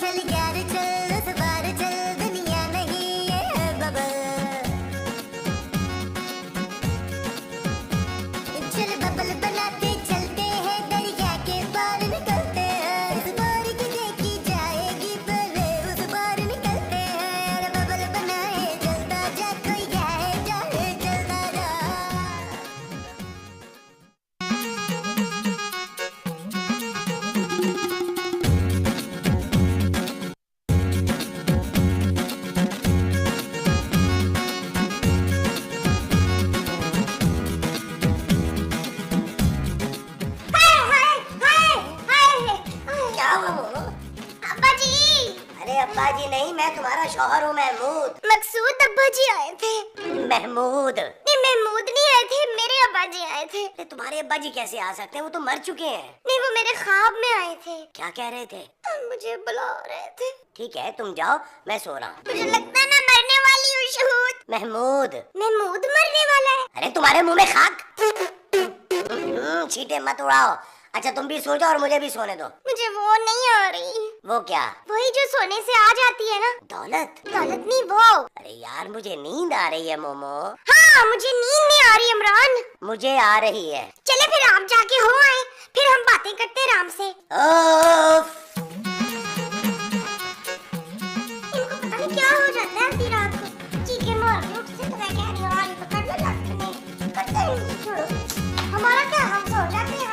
चल यार चल उस पार चल दुनिया नहीं है बबल। चल बबल बनाते चलते हैं दरिया के पार निकलते हैं। इस पार की देखी जाएगी पहले उस पार निकलते हैं। अरे बबल बनाए जलता जा कोई जाए जाए जलता जा। क्या हुआ मोमो? अब्बा जी। अरे अब्बा जी नहीं, मैं तुम्हारा शौहर हूँ महमूद। मकसूद अब्बा जी आए थे। महमूद नहीं महमूद नहीं आए थे, मेरे अब्बा जी आए थे। अरे तुम्हारे अब्बा जी कैसे आ सकते हैं, वो तो मर चुके हैं। नहीं वो मेरे ख्वाब में आए थे, क्या कह रहे थे? मुझे बुला रहे थे। ठीक है तुम जाओ, मैं सो रहा हूँ। मुझे लगता है मैं मरने वाली हूँ शहूद। महमूद महमूद मरने वाला है। अरे तुम्हारे मुंह में खाक। छींटे मत उड़ाओ। अच्छा तुम भी सो जाओ और मुझे भी सोने दो। मुझे वो नहीं आ रही। वो क्या? वही जो सोने से आ जाती है ना। दौलत? दौलत नहीं वो। अरे यार मुझे नींद आ रही है मोमो। हाँ मुझे नींद नहीं आ रही इमरान। मुझे आ रही है। चले फिर आप जाके हो आए, फिर हम बातें करते आराम से। ओफ। इनको पता नहीं क्या हो जाता है आधी रात को, चीखे मार के उठते तो मैं कह रही हूँ आज पकड़ लो लगने करते हैं। छोड़ो हमारा क्या, हम सो जाते हैं।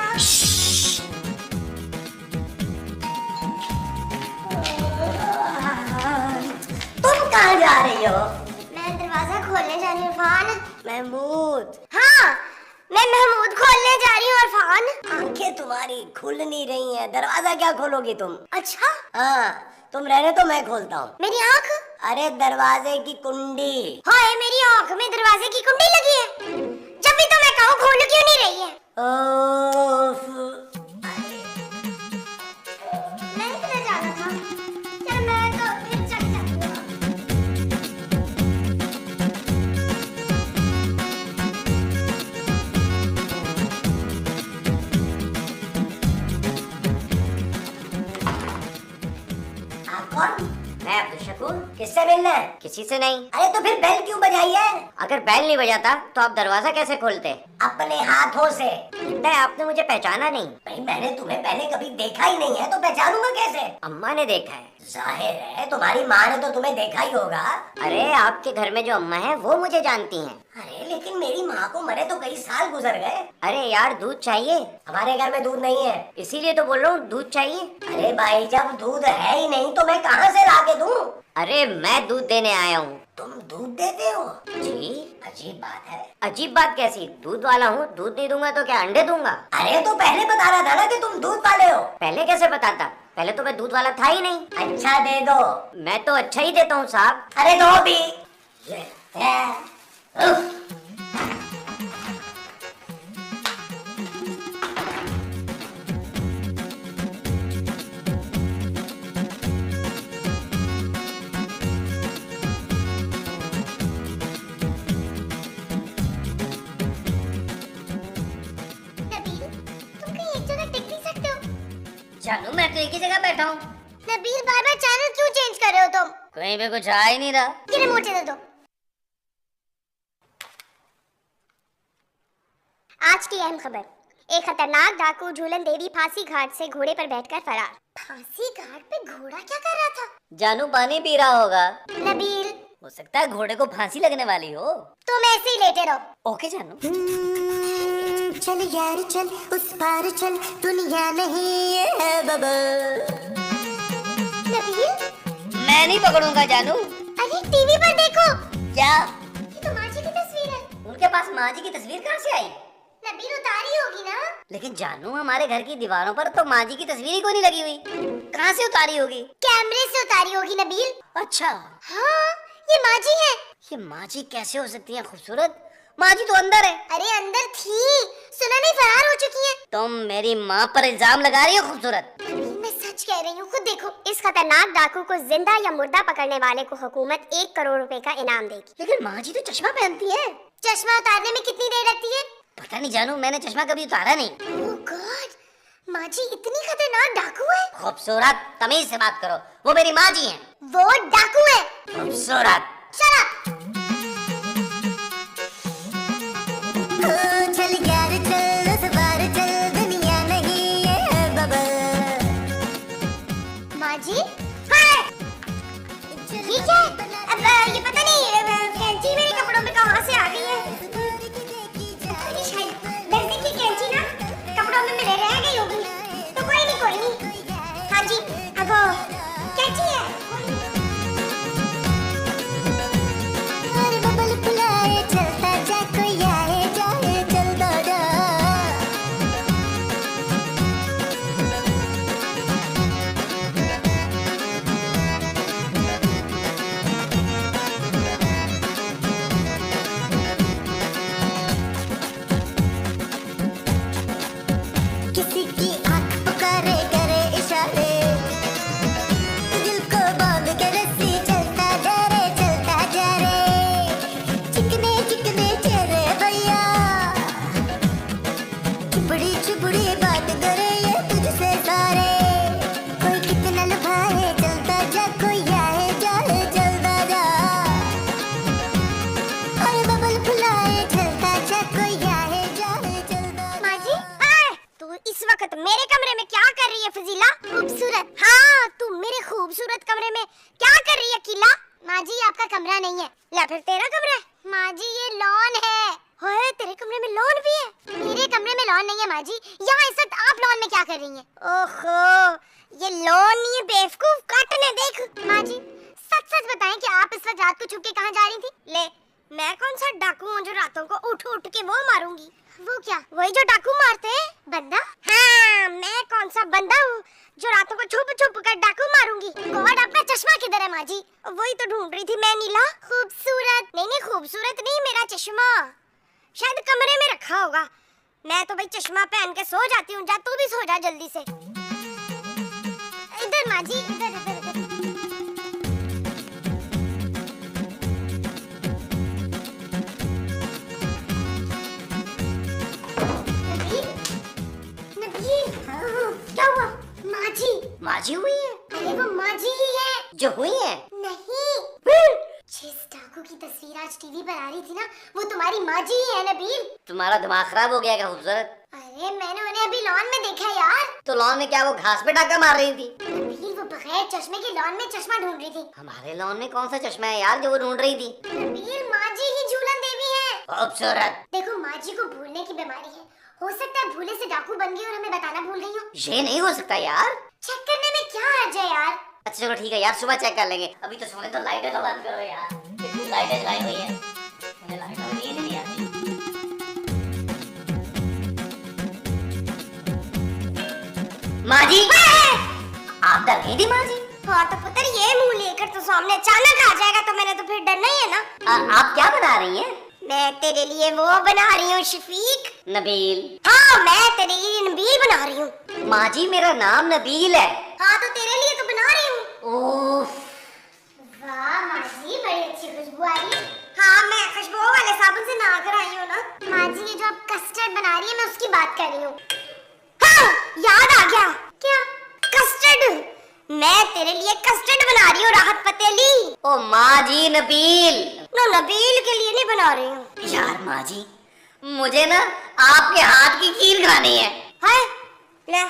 तुम कहाँ जा रही हो? मैं दरवाजा खोलने जा रही हूँ इरफान। महमूद हाँ मैं महमूद खोलने जा रही हूँ इरफान। आंखें तुम्हारी खुल नहीं रही हैं, दरवाजा क्या खोलोगी तुम? अच्छा हाँ तुम रहने तो मैं खोलता हूँ। मेरी आँख? अरे दरवाजे की कुंडी। हाय मेरी आँख में दरवाजे की कुंडी लगी है। जब भी तो मैं कहूँ खोल क्यों नहीं रही है? ओफ। मैं किधर जाना था? चल मैं तो फिर चल जाती हूँ। आप कौन? मैं अब्दुल शकूर। किससे मिलना है? किसी से नहीं। अरे तो फिर बेल क्यों बजाई है? अगर बैल नहीं बजाता तो आप दरवाजा कैसे खोलते? अपने हाथों से। लगता है आपने मुझे पहचाना नहीं। भाई मैंने तुम्हें पहले कभी देखा ही नहीं है तो पहचानूंगा कैसे? अम्मा ने देखा है। जाहिर है तुम्हारी माँ ने तो तुम्हें देखा ही होगा। अरे आपके घर में जो अम्मा है वो मुझे जानती हैं। अरे लेकिन मेरी माँ को मरे तो कई साल गुजर गए। अरे यार दूध चाहिए? हमारे घर में दूध नहीं है। इसीलिए तो बोल रहा हूँ दूध चाहिए। अरे भाई जब दूध है ही नहीं तो मैं कहाँ से ला के दूँ? अरे मैं दूध देने आया हूँ। तुम दूध देते हो? जी। अजीब बात है। अजीब बात कैसी? दूध वाला हूँ, दूध नहीं दूंगा तो क्या अंडे दूंगा? अरे तो पहले बता रहा था ना कि तुम दूध वाले हो। पहले कैसे बताता? पहले तो मैं दूध वाला था ही नहीं। अच्छा दे दो। मैं तो अच्छा ही देता हूँ साहब। अरे दो भी। उफ। नबील तुम कहीं एक जगह टिक नहीं सकते हो? जानू मैं तो एक ही जगह बैठा हूँ। नबील बार बार चैनल क्यों चेंज कर रहे हो तुम? कहीं पे कुछ आ ही नहीं रहा। ये रिमोट दे दो। आज की अहम खबर, एक खतरनाक डाकू झूलन देवी फांसी घाट से घोड़े पर बैठकर फरार। फांसी घाट पे घोड़ा क्या कर रहा था? जानू पानी पी रहा होगा। नबील हो सकता है घोड़े को फांसी लगने वाली हो। तुम ऐसे ही लेटे रहो। ओके जानू। चल यार चल उस पार चल दुनिया नहीं है बबल। नबील मैं नहीं पकड़ूंगा जानू। अरे टीवी पर देखो। क्या? ये तो माँ जी की तस्वीर है। उनके पास माँ जी की तस्वीर कहाँ से आई? नबील उतारी होगी ना? लेकिन जानू हमारे घर की दीवारों पर तो माँ जी की तस्वीर ही कोई नहीं लगी हुई। कहाँ से उतारी होगी? कैमरे से उतारी होगी नबील। अच्छा हाँ ये माँ जी है। ये माँ जी कैसे हो सकती है खूबसूरत? माँ जी तो अंदर है। अरे अंदर थी, सुना नहीं फरार हो चुकी है। तुम मेरी माँ पर इल्जाम लगा रही हो खूबसूरत। मैं सच कह रही हूँ, खुद देखो। इस खतरनाक डाकू को जिंदा या मुर्दा पकड़ने वाले को हुकूमत 1 करोड़ रुपए का इनाम देगी। लेकिन माँ जी तो चश्मा पहनती है। चश्मा उतारने में कितनी देर लगती है? पता नहीं जानू, मैंने चश्मा कभी उतारा नहीं। ओह गॉड, माँ जी इतनी खतरनाक डाकू है? खूबसूरत, तमीज से बात करो, वो मेरी माँ जी हैं। वो डाकू है। खूबसूरत। Shut up! चल यार चल इस बार चल दुनिया नहीं है बबल। माँ जी हाँ ठीक है। अब ये पता नहीं कैंची मेरे कपड़ों में कहाँ से आ गई है। शायद दर्जी की कैंची ना कपड़ों में मेरे रह गई होगी। तो कोई नहीं। हाँ जी अब वो कैंची है। और बबल फुलाए चलता जा कोई आए जाए चलता जा। किसी की आंख पुकारे करे इशारे, दिल को बांध के रस्सी चलता जा रे चिकने चिकने चेहरे भैया, चुपड़ी चुपड़ी बात करे ये तुझसे सारे। कोई कितना लुभाए चलता जा कोई आए जाए चलता जा। और बबल फुलाए चलता जा कोई आए जाए चलता जा। माँ जी तू इस वक्त मेरे कमरे में क्या कर रही है फजीला? खूबसूरत। हाँ तू मेरे खूबसूरत कमरे में क्या कर रही है किला? माँ जी आपका कमरा नहीं है। या फिर तेरा कमरा है? माँ जी ये लॉन है। होए तेरे कमरे में लॉन भी है? मेरे कमरे में लॉन नहीं है माँ जी। यहाँ इस वक्त आप लॉन में क्या कर रही हैं? ओहो ये लॉन नहीं है बेवकूफ, काटने देख। माँ जी सच सच बताएं कि आप इस वक्त रात को छुप के कहाँ जा रही थी? ले मैं कौन सा डाकू हूँ जो रातों को उठ उठ के वो मारूंगी? वो क्या? वही जो डाकू मारते हैं बंदा। हाँ मैं कौन सा बंदा हूँ जो रातों को छुप छुप कर डाकू मारूंगी? गॉड आपका चश्मा किधर है माँ जी? वही तो ढूंढ रही थी मैं नीला। खूबसूरत नहीं खूबसूरत नहीं, मेरा चश्मा शायद कमरे में रखा होगा। मैं तो भाई चश्मा पहन के सो जाती हूँ। जा तू भी सो जा जल्दी से। इधर माँ जी इधर इधर इधर। क्या हुआ? माँ जी। माँ जी हुई है? अरे वो माँ जी ही है जो हुई है? नहीं जिस डाकू की तस्वीर आज टीवी पर आ रही थी ना वो तुम्हारी माँ जी ही है नबील। तुम्हारा दिमाग खराब हो गया क्या खूबसूरत? अरे मैंने उन्हें अभी लॉन में देखा यार। तो लॉन में क्या वो घास पे डाका मार रही थी? नबील वो बगैर चश्मे के लॉन में चश्मा ढूंढ रही थी। हमारे लॉन में कौन सा चश्मा है यार जो वो ढूंढ रही थी? नबील माँ जी ही झूलन देवी है। खूबसूरत। देखो माँ जी को भूलने की बीमारी है। हो सकता है भूले से डाकू बन गई और हमें बताना भूल गई हो। ये नहीं हो सकता यार। चेक करने में क्या हर्ज है यार? अच्छा चलो ठीक है यार, सुबह चेक कर लेंगे। अभी तो सोने तो लाइटें तो बंद करो यार, कितनी लाइटें जलाई हुई है। मुझे लाइटों में नींद नहीं आती। माँ जी आप डर गई थी माँ जी? हाँ तो पुत्र ये मुंह लेकर तो सामने अचानक आ जाएगा तो मैंने तो फिर डरना ही है ना। आप क्या बना रही हैं? मैं तेरे लिए वो बना रही हूँ शफीक। नबील। हाँ मैं तेरे लिए नबील बना रही हूँ। माँ जी मेरा नाम नबील है। हाँ तो तेरे लिए तो बना रही हूँ। ओह वाह माँ जी बड़ी अच्छी खुशबू आ रही है। हाँ मैं खुशबू वाले साबुन से नहा कर आई हूँ ना। माँ जी ये जो आप कस्टर्ड बना रही है मैं उसकी बात कर रही हूँ। हाँ याद आ गया। क्या? कस्टर्ड। मैं तेरे लिए कस्टर्ड बना रही हूँ राहत पतेली। ओ माँ जी नबील। नो नबील के लिए नहीं बना रही हूँ यार माँ जी मुझे ना आपके हाथ की खीर खानी है। है ले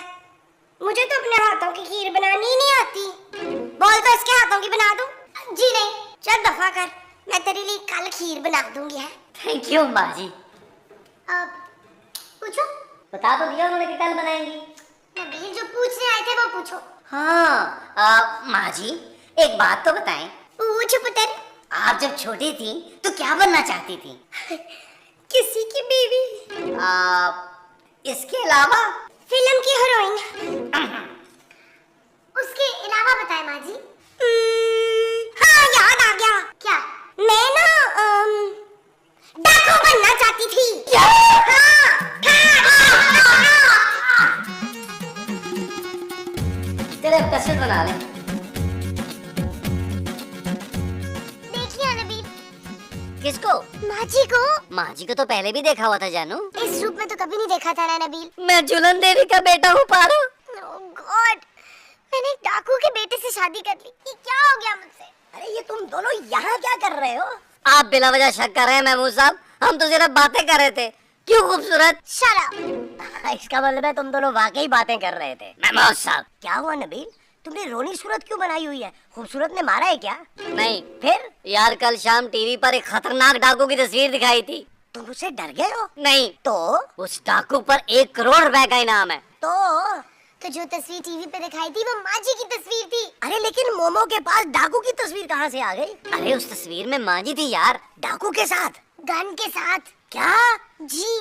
मुझे तो अपने हाथों की खीर बनानी ही नहीं आती। बोल तो इसके हाथों की बना दूं? जी नहीं चल दफा कर, मैं तेरे लिए कल खीर बना दूंगी। है थैंक यू माँ जी। अब पूछो। बता तो दिया उन्होंने कि कल बनाएंगी। नबील जो पूछने आए थे वो पूछो। हाँ माँ जी एक बात तो बताएं, पूछ पुत्र। आप जब छोटी थी तो क्या बनना चाहती थी? किसी की बीवी। इसके अलावा? फिल्म की हीरोइन। उसके अलावा बताए माँ जी। हाँ याद आ गया। क्या? मैं ना डाकू बनना चाहती थी। क्या? चलो कस्टर्ड बना लें। देखिए नबील किसको? माँ जी को। माँ जी को तो पहले भी देखा हुआ था जानू। इस रूप में तो कभी नहीं देखा था ना नबील। मैं झूलन देवी का बेटा हूँ पारो। ओह गॉड, मैंने एक डाकू के बेटे से शादी कर ली। ये क्या हो गया मुझसे? अरे ये तुम दोनों यहाँ क्या कर रहे हो? आप बिला वजह शक कर रहे हैं महमूद साहब, हम तो सिर्फ बातें कर रहे थे। क्यों खूबसूरत? Shut up. इसका मतलब है तुम दोनों वाकई बातें कर रहे थे। महमूद साहब। क्या हुआ नबील, तुमने रोनी सूरत क्यों बनाई हुई है? खूबसूरत ने मारा है क्या? नहीं फिर? यार, कल शाम टीवी पर एक खतरनाक डाकू की तस्वीर दिखाई थी। तुम उससे डर गए हो? नहीं, तो उस डाकू पर 1 करोड़ रुपए का इनाम है। तो जो तस्वीर टीवी पे दिखाई थी वो माँ जी की तस्वीर थी। अरे लेकिन मोमो के पास डाकू की तस्वीर कहाँ से आ गई? अरे उस तस्वीर में माँ जी थी यार। डाकू के साथ? गन के साथ। क्या? जी,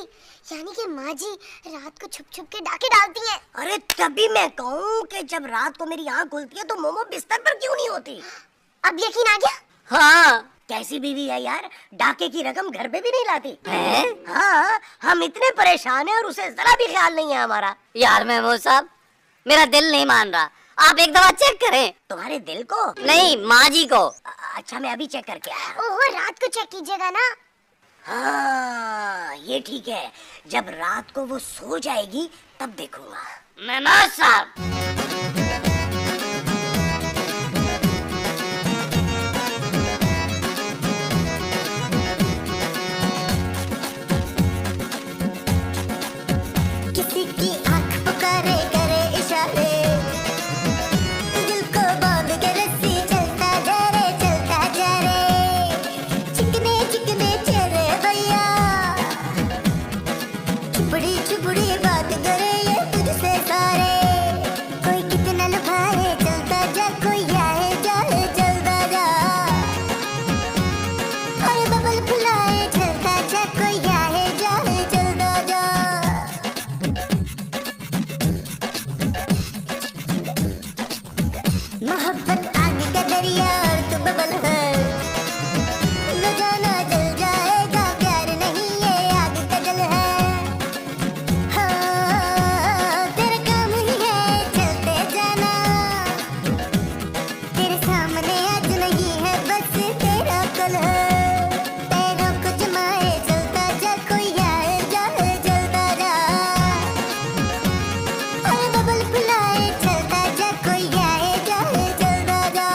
यानी कि माँ जी रात को छुप छुप के डाके डालती हैं। अरे तभी मैं कहूँ कि जब रात को मेरी आँख खुलती है तो मोमो बिस्तर पर क्यों नहीं होती? अब यकीन आ गया? हाँ। कैसी बीवी है यार, डाके की रकम घर पे भी नहीं लाती है? हाँ, हम इतने परेशान हैं और उसे जरा भी ख्याल नहीं है हमारा। यार महमूद साहब, मेरा दिल नहीं मान रहा, आप एक दफा चेक करें। तुम्हारे दिल को? नहीं, माँ जी को। अच्छा मैं अभी चेक करके आया। ओहो, रात को चेक कीजिएगा ना। हाँ ये ठीक है, जब रात को वो सो जाएगी तब देखूंगा। महमूद साहब। किसी की आंख पुकारे करे इशारे, दिल को बांध के रस्सी चलता जा रे, चलता जा रे। चिकने चिकने चेहरे भैया, चुपड़ी चुपड़ी बात करे ये तुझसे सारे। कोई कितना लुभाए चलता जा, कोई आए जाए चलता जा। और बबल फुलाए चलता जा, कोई आए जाए चलता जा। मोहब्बत आग का दरिया और तू बबल है, न जाना जल जाएगा, प्यार नहीं ये आग का जल है। हाँ, तेरा काम ही है चलते जाना, तेरे सामने आज नहीं है बस तेरा कल है। पैरों को जमाए चलता जा, कोई आए जाए चलता जा। और बबल फुलाए चलता जा, कोई आए जाए चलता जा।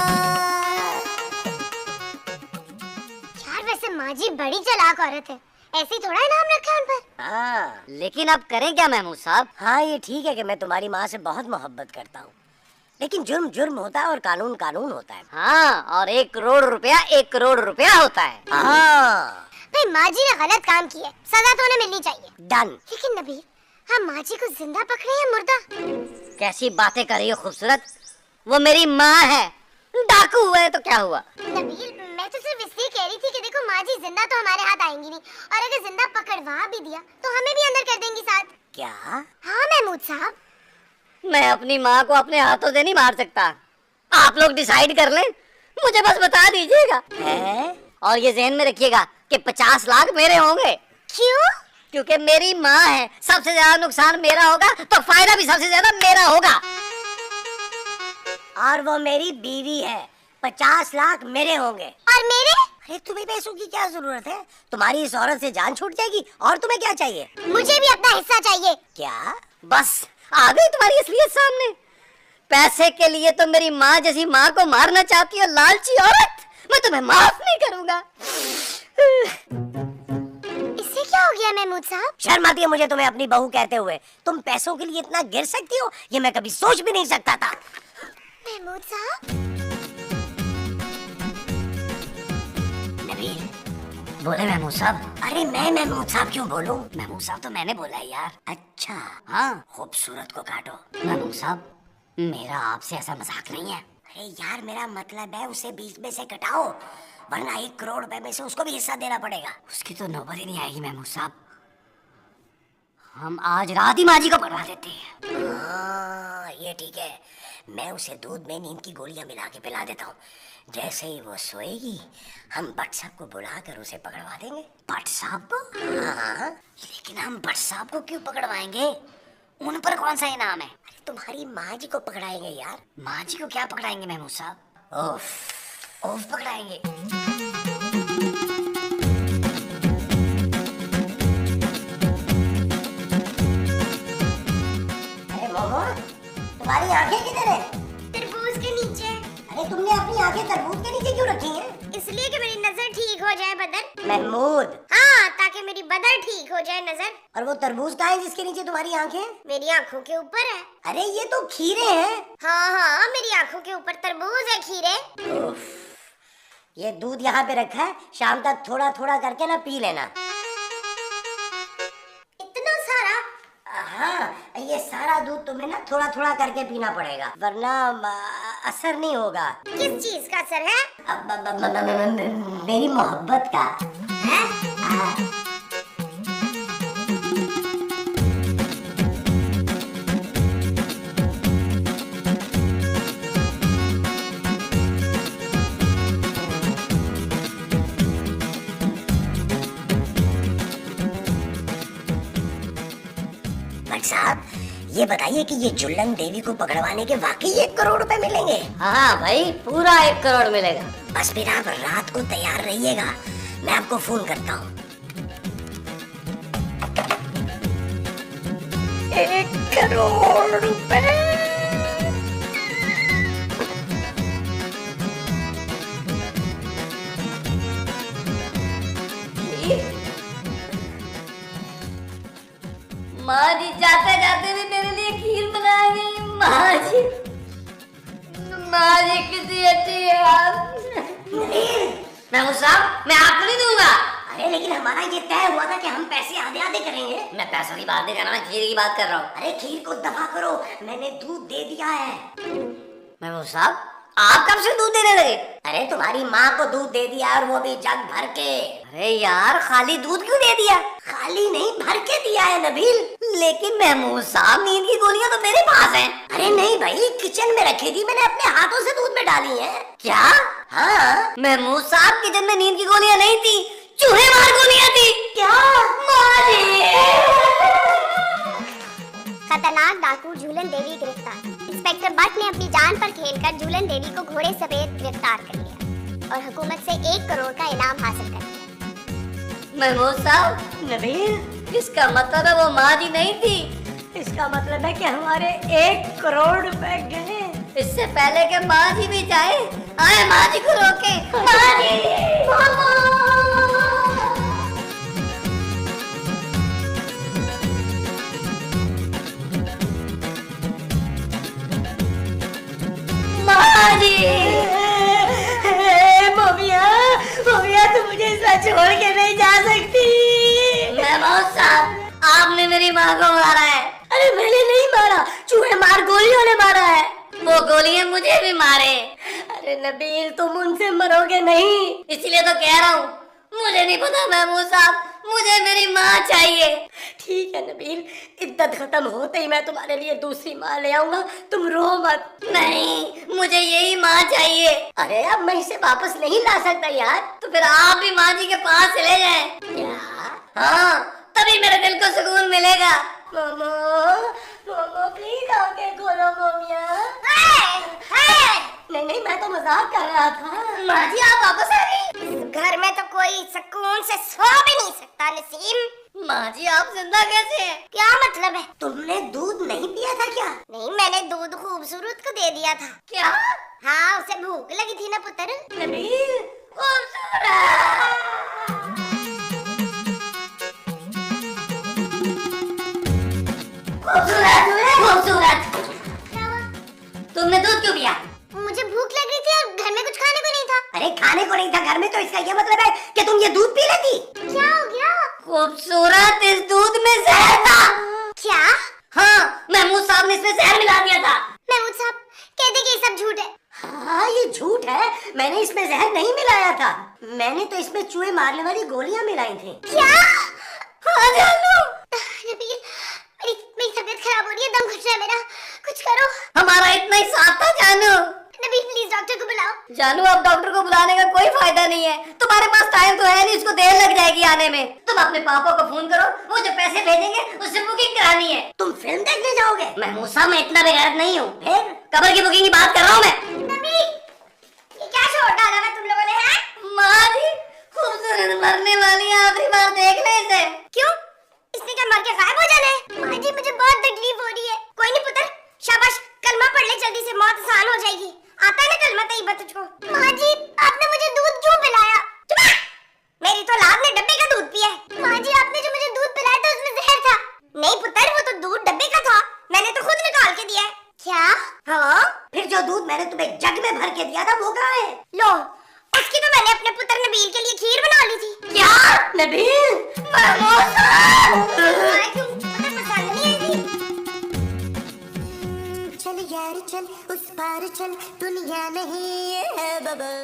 यार वैसे माँ जी बड़ी चालाक औरत है, ऐसे ही थोड़ा नाम रखा है उन पर। हाँ लेकिन अब करें क्या महमूद साहब? हाँ ये ठीक है कि मैं तुम्हारी माँ से बहुत मोहब्बत करता हूँ, लेकिन जुर्म जुर्म होता है और कानून कानून होता है। हाँ, और 1 करोड़ रुपया 1 करोड़ रुपया होता है। हाँ भाई माँ जी ने गलत काम किया है, सजा तो उन्हें मिलनी चाहिए। डन। लेकिन नबील, हम माँ जी को जिंदा पकड़े या मुर्दा? कैसी बातें कर रही हो खूबसूरत, वो मेरी माँ है। डाकू हुआ है तो क्या हुआ? नबील, मैं तो सिर्फ इसलिए कह रही थी कि देखो माँ जी जिंदा तो हमारे हाथ आएंगी नहीं, और अगर जिंदा पकड़वा भी दिया तो हमें भी अंदर कर देंगी साथ। क्या? हाँ महमूद साहब। मैं अपनी माँ को अपने हाथों से नहीं मार सकता, आप लोग डिसाइड कर लें, मुझे बस बता दीजिएगा। है? और ये ज़हन में रखिएगा कि 50 लाख मेरे होंगे। क्यों? क्योंकि मेरी माँ है, सबसे ज्यादा नुकसान मेरा होगा तो फायदा भी सबसे ज्यादा मेरा होगा। और वो मेरी बीवी है, 50 लाख मेरे होंगे। और मेरे? अरे तुम्हें पैसों की क्या जरूरत है, तुम्हारी इस औरत से जान छूट जाएगी। और तुम्हें क्या चाहिए? मुझे भी अपना हिस्सा चाहिए। क्या? बस आ गई तुम्हारी असलियत सामने। पैसे के लिए तो मेरी माँ जैसी माँ को मारना चाहती हो लालची औरत, मैं तुम्हें माफ नहीं करूंगा। इससे क्या हो गया महमूद साहब? शर्म आती है मुझे तुम्हें अपनी बहू कहते हुए। तुम पैसों के लिए इतना गिर सकती हो, ये मैं कभी सोच भी नहीं सकता था। महमूद साहब? नबील। बोले महमूद साहब। अरे मैं महमूद साहब क्यों बोलूं? महमूद साहब तो मैंने बोला है यार। अच्छा हाँ खूबसूरत को काटो। महमूद साहब, मेरा आपसे ऐसा मजाक नहीं है। अरे यार मेरा मतलब है उसे बीच में से कटाओ, वरना 1 करोड़ रुपए में से उसको भी हिस्सा देना पड़ेगा। उसकी तो नौबत ही नहीं आएगी महमूद साहब, हम आज रात ही माँ जी को पकड़ा देते हैं। हाँ ये ठीक है, मैं उसे दूध में नींद की गोलियां मिला के पिला देता हूँ। जैसे ही वो सोएगी हम भट्ट साहब को बुलाकर उसे पकड़वा देंगे। भट्ट साहब को? हाँ। लेकिन हम भट्ट साहब को क्यों पकड़वाएंगे, उन पर कौन सा इनाम है? अरे तुम्हारी माँ जी को पकड़ाएंगे यार। माँ जी को क्या पकड़ाएंगे महमूद साहब? ओफ पकड़ाएंगे। तुम्हारी आंखें किधर है? तरबूज के नीचे। अरे तुमने अपनी आंखें तरबूज के नीचे क्यों रखी हैं? इसलिए कि मेरी नजर ठीक हो जाए बदन। महमूद। हाँ, ताकि मेरी बदन ठीक हो जाए नजर। और वो तरबूज कहाँ है जिसके नीचे तुम्हारी आंखें? मेरी आंखों के ऊपर है। अरे ये तो खीरे हैं। हाँ हाँ, मेरी आंखों के ऊपर तरबूज है, खीरे। उफ, ये दूध यहाँ पे रखा है, शाम तक थोड़ा थोड़ा करके ना पी लेना। इतना सारा? हाँ, ये सारा दूध तुम्हें ना थोड़ा थोड़ा करके पीना पड़ेगा, वरना असर नहीं होगा। किस चीज का असर है? मेरी मोहब्बत का। भट्ट साहब, ये बताइए कि ये जुल्लन देवी को पकड़वाने के वाकई 1 करोड़ रुपए मिलेंगे? हाँ भाई, पूरा 1 करोड़ मिलेगा। बस फिर आप रात को तैयार रहिएगा, मैं आपको फोन करता हूँ। 1 करोड़ रुपए। माँ जी जाते जाते भी मेरे लिए खीर बना गई। माँ जी कितनी अच्छी है आप। मैं हूँ साहब, मैं आपको नहीं दूंगा। अरे लेकिन हमारा ये तय हुआ था कि हम पैसे आधे आधे करेंगे। मैं पैसों की बात नहीं कर रहा, मैं खीर की बात कर रहा हूँ। अरे खीर को दफा करो, मैंने दूध दे दिया है। मैं हूँ साहब, आप कब से दूध देने लगे? अरे तुम्हारी माँ को दूध दे दिया, और वो भी जग भर के। अरे यार, खाली दूध क्यों दे दिया? खाली नहीं, भर के दिया है नबील। लेकिन महमूद साहब, नींद की गोलियां तो मेरे पास हैं। अरे नहीं भाई, किचन में रखी थी, मैंने अपने हाथों से दूध में डाली है। क्या? हाँ महमूद साहब, किचन में नींद की गोलियां नहीं थी, चूहे मार गोलियां थी। क्या? खतरनाक डाकू झूलन देवी गिरफ्तार। इंस्पेक्टर भट्ट ने अपनी जान पर खेलकर झूलन देवी को घोड़े समेत गिरफ्तार कर लिया और हुकूमत से 1 करोड़ का इनाम हासिल कर लिया। महमूद साहब, नबील, इसका मतलब है वो माँ जी नहीं थी। इसका मतलब है कि हमारे 1 करोड़ रुपए गए। इससे पहले कि माँ जी भी जाए, आए माँ जी को रोके। माँ जी, माँ जी, ममिया तुम मुझे ऐसा छोड़ के नहीं जा सकती। महमूद साहब, आपने मेरी माँ को मारा है। अरे मैंने नहीं मारा, चूहे मार गोलियों ने मारा है। वो गोलियां मुझे भी मारे। अरे नबील, तुम उनसे मरोगे नहीं। इसलिए तो कह रहा हूँ, मुझे नहीं पता महमूद साहब, मुझे मेरी माँ चाहिए। ठीक है नबील, इद्दत खत्म होते ही मैं तुम्हारे लिए दूसरी माँ ले आऊंगा, तुम रो मत। नहीं, मुझे यही माँ चाहिए। अरे अब मैं इसे वापस नहीं ला सकता यार। तो फिर आप भी माँ जी के पास चले जाएं। क्या? हाँ, तभी मेरे दिल को सुकून मिलेगा। मोमो प्लीज आके खोलो मोमिया। नहीं, मैं तो मजाक कर रहा था। माँ जी, आप वापस आ गई। घर में तो कोई सुकून से सो भी नहीं सकता नसीम। माँ जी, आप जिंदा कैसे हैं? क्या मतलब है? तुमने दूध नहीं पिया था क्या? नहीं, मैंने दूध खूबसूरत को दे दिया था। क्या? हाँ, उसे भूख लगी थी ना पुत्र। नबील, खूबसूरत। तुमने दूध क्यों पिया? मुझे भूख लग रही थी और घर में कुछ खाने को नहीं था। अरे खाने को नहीं था घर में, तो इसका ये मतलब है कि तुम ये दूध पी लेती। क्या हो गया? खूबसूरत, इस दूध में जहर था। क्या? हाँ, महमूद साहब ने इसमें जहर मिला दिया था। महमूद साहब कहते कि ये सब झूठ है। हाँ, ये झूठ है, मैंने इसमें जहर नहीं मिलाया था। मैंने तो इसमें चूहे मारने वाली गोलियां मिलाई थी। क्या? हाँ जानू, नबील, मेरी तबीयत खराब हो रही है, दम घुट रहा है मेरा, कुछ करो। हमारा इतना ही साथ था जानू। नबील प्लीज डॉक्टर को बुलाओ। जानू, अब डॉक्टर को बुलाने का कोई फायदा नहीं है। तुम्हारे पास टाइम तो है नहीं, उसको देर लग जाएगी आने में। तुम अपने पापा को फोन करो, वो जो पैसे भेजेंगे उससे बुकिंग करानी है। तुम फिल्म देखने जाओगे? महमूद साहब, मैं इतना बेगैरत नहीं हूँ। फिर कबर की बुकिंग की बात कर रहा हूँ मैं। नबील, ये क्या छोड़ डाला है तुम लोगों ने? हैं? माँ जी, खूबसूरत मरने वाली आखिरी बार देख ले इसे। क्यों? इसने क्या मर के गायब हो जाना है? माँ जी, मुझे बहुत तकलीफ हो रही है। कोई नहीं पुत्र, शाबाश, कलमा जग में भर के दिया था, वो कहाँ है? लो, उसकी तो मैंने अपने पुत्र नबील के लिए खीर बना ली थी। क्या? नबील? क्यों? तुम्हें पसंद नहीं आई थी? चल यार चल उस पार चल, दुनिया नहीं है बबल।